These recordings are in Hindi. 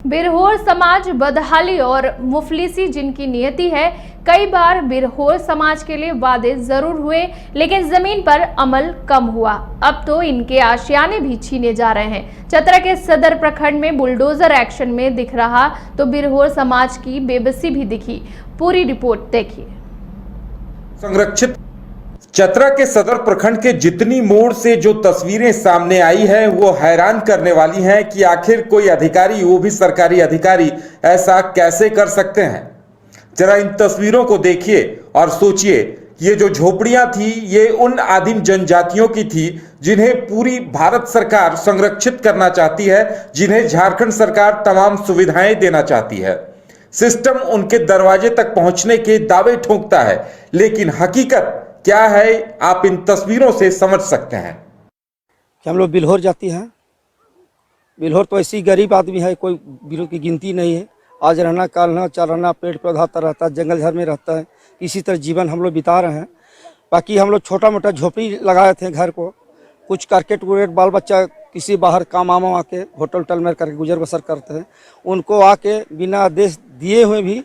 बिरहोर समाज बदहाली और मुफलिसी जिनकी नियति है, कई बार बिरहोर समाज के लिए वादे जरूर हुए लेकिन जमीन पर अमल कम हुआ। अब तो इनके आशियाने भी छीने जा रहे हैं। चतरा के सदर प्रखंड में बुलडोजर एक्शन में दिख रहा तो बिरहोर समाज की बेबसी भी दिखी। पूरी रिपोर्ट देखिए। संरक्षित चतरा के सदर प्रखंड के जितनी मोड़ से जो तस्वीरें सामने आई है वो हैरान करने वाली हैं कि आखिर कोई अधिकारी, वो भी सरकारी अधिकारी, ऐसा कैसे कर सकते हैं। जरा इन तस्वीरों को देखिए और सोचिए, ये जो झोपड़ियां थी ये उन आदिम जनजातियों की थी जिन्हें पूरी भारत सरकार संरक्षित करना चाहती है, जिन्हें झारखंड सरकार तमाम सुविधाएं देना चाहती है। सिस्टम उनके दरवाजे तक पहुंचने के दावे ठोकता है, लेकिन हकीकत क्या है आप इन तस्वीरों से समझ सकते हैं। कि हम लोग बिल्होर जाती हैं। बिल्होर तो ऐसी गरीब आदमी है, कोई बिल्होर की गिनती नहीं है। आज रहना, काल रहना, चल रहना, पेड़ पौधा तर रहता है, जंगल झाड़ में रहता है। इसी तरह जीवन हम लोग बिता रहे हैं। बाकी हम लोग छोटा मोटा झोपड़ी लगाए थे घर को, कुछ करकेट वुरेट बाल बच्चा किसी बाहर काम आम आके होटल उटल में करके गुजर बसर करते हैं। उनको आके बिना आदेश दिए हुए भी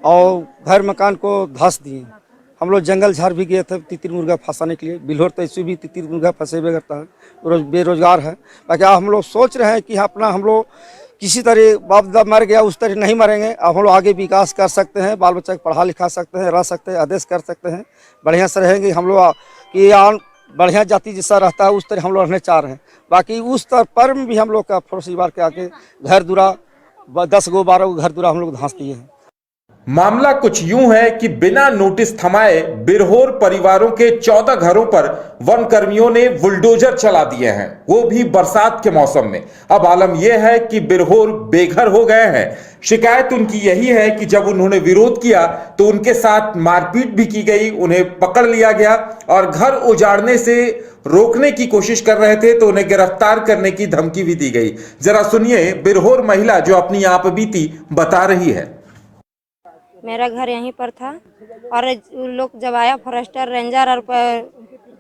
और घर मकान को धस दिए। हम लोग जंगल झाड़ भी गए थे तितिर मुर्गा फंसाने के लिए। बिल्होर तो ऐसे भी तितिर मुर्गा फंसे हुए करता है, बेरोजगार है। बाकी हम लोग सोच रहे हैं कि अपना हम लोग किसी तरह बाप दादा मर गया उस तरह नहीं मरेंगे। अब हम लोग आगे विकास कर सकते हैं, बाल बच्चा को पढ़ा लिखा सकते हैं, रह सकते हैं, आदेश कर सकते हैं, बढ़िया से रहेंगे हम लोग। कि बढ़िया जाति जैसा रहता है उस तरह हम लोग रहने चाह रहे हैं। बाकी उस स्तर पर भी हम लोग का फरोसी बार के आके घर दूरा 10 गो 12 गो घर दूरा हम लोग धंस दिए हैं। मामला कुछ यूं है कि बिना नोटिस थमाए बिरहोर परिवारों के 14 घरों पर वन कर्मियों ने बुलडोजर चला दिए हैं, वो भी बरसात के मौसम में। अब आलम यह है कि बिरहोर बेघर हो गए हैं। शिकायत उनकी यही है कि जब उन्होंने विरोध किया तो उनके साथ मारपीट भी की गई, उन्हें पकड़ लिया गया और घर उजाड़ने से रोकने की कोशिश कर रहे थे तो उन्हें गिरफ्तार करने की धमकी भी दी गई। जरा सुनिए बिरहोर महिला जो अपनी आप बीती बता रही है। मेरा घर यहीं पर था और लोग जब आया फॉरेस्टर रेंजर और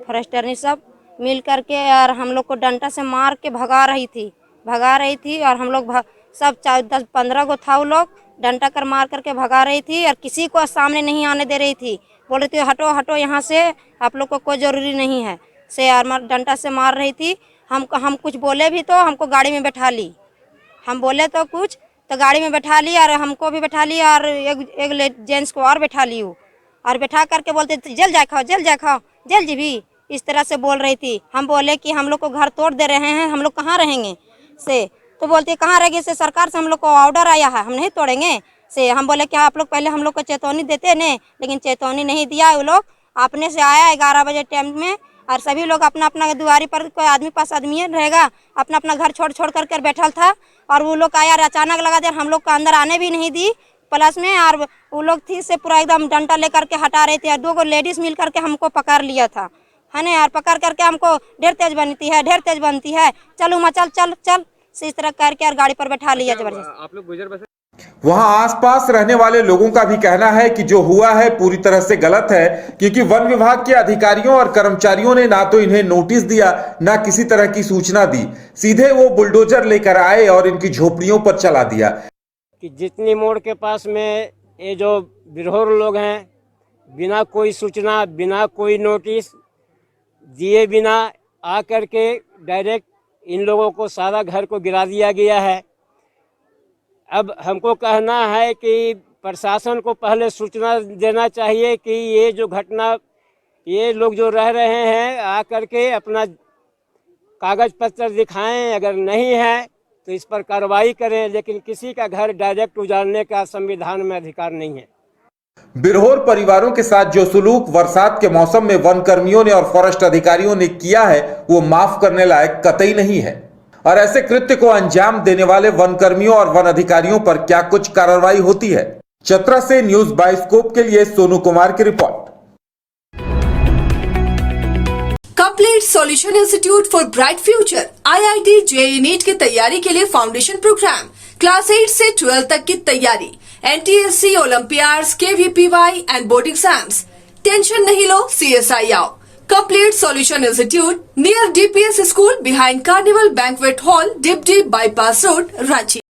फॉरेस्टर ने सब मिल करके और हम लोग को डंडा से मार के भगा रही थी और हम लोग सब 10-15 को था, वो लोग डंडा कर मार करके भगा रही थी और किसी को सामने नहीं आने दे रही थी। बोल रही थी हटो हटो यहाँ से, आप लोग को कोई ज़रूरी नहीं है से डंडा से मार रही थी। हम कुछ बोले भी तो हमको गाड़ी में बैठा ली। हम बोले तो कुछ तो गाड़ी में बैठा ली और हमको भी बैठा ली और एक जेंट्स को और बैठा ली और बैठा करके बोलते जल जा खाओ जल जी भी, इस तरह से बोल रही थी। हम बोले कि हम लोग को घर तोड़ दे रहे हैं, हम लोग कहाँ रहेंगे से। तो बोलते कहाँ रहेंगे से, सरकार से हम लोग को ऑर्डर आया है, हम नहीं तोड़ेंगे से। हम बोले कि आप लोग पहले हम लोग को चेतावनी देते ने, लेकिन चेतावनी नहीं दिया। वो लोग अपने से आया 11 बजे टाइम में और सभी लोग अपना अपना दुआरी पर, कोई आदमी पास आदमी रहेगा, अपना अपना घर छोड़ करके बैठल था और वो लोग आया और अचानक लगा दिया। हम लोग को अंदर आने भी नहीं दी प्लस में, और वो लोग थी से पूरा एकदम डंडा लेकर के हटा रहे थे और 2 लेडीज मिल करके हमको पकड़ लिया था, है ना। और पकड़ करके हमको ढेर तेज बनती है, चलो मचल चल से इस तरह करके और गाड़ी पर बैठा लिया जबरदस्त। आप लोग गुजर बसर वहां आसपास रहने वाले लोगों का भी कहना है कि जो हुआ है पूरी तरह से गलत है, क्योंकि वन विभाग के अधिकारियों और कर्मचारियों ने ना तो इन्हें नोटिस दिया, ना किसी तरह की सूचना दी। सीधे वो बुलडोजर लेकर आए और इनकी झोपड़ियों पर चला दिया। कि जितनी मोड़ के पास में ये जो बिरहोर लोग हैं, बिना कोई सूचना, बिना कोई नोटिस दिए बिना आकर के डायरेक्ट इन लोगों को सारा घर को गिरा दिया गया है। अब हमको कहना है कि प्रशासन को पहले सूचना देना चाहिए कि ये जो घटना, ये लोग जो रह रहे हैं आकर के अपना कागज पत्र दिखाएं, अगर नहीं है तो इस पर कार्रवाई करें, लेकिन किसी का घर डायरेक्ट उजाड़ने का संविधान में अधिकार नहीं है। बिरहोर परिवारों के साथ जो सुलूक बरसात के मौसम में वन कर्मियों ने और फॉरेस्ट अधिकारियों ने किया है वो माफ करने लायक कतई नहीं है। और ऐसे कृत्य को अंजाम देने वाले वन कर्मियों और वन अधिकारियों पर क्या कुछ कार्रवाई होती है। चतरा से न्यूज बाइस्कोप के लिए सोनू कुमार की report. Complete solution institute for bright future IIT JEE NEET की तैयारी के लिए फाउंडेशन प्रोग्राम, क्लास 8 से 12 तक की तैयारी, NTSC, Olympiads, KVPY and board exams. Tension नहीं लो, CSI आओ। Complete Solution Institute near DPS School behind Carnival Banquet Hall, Dibdi Bypass Road, Ranchi.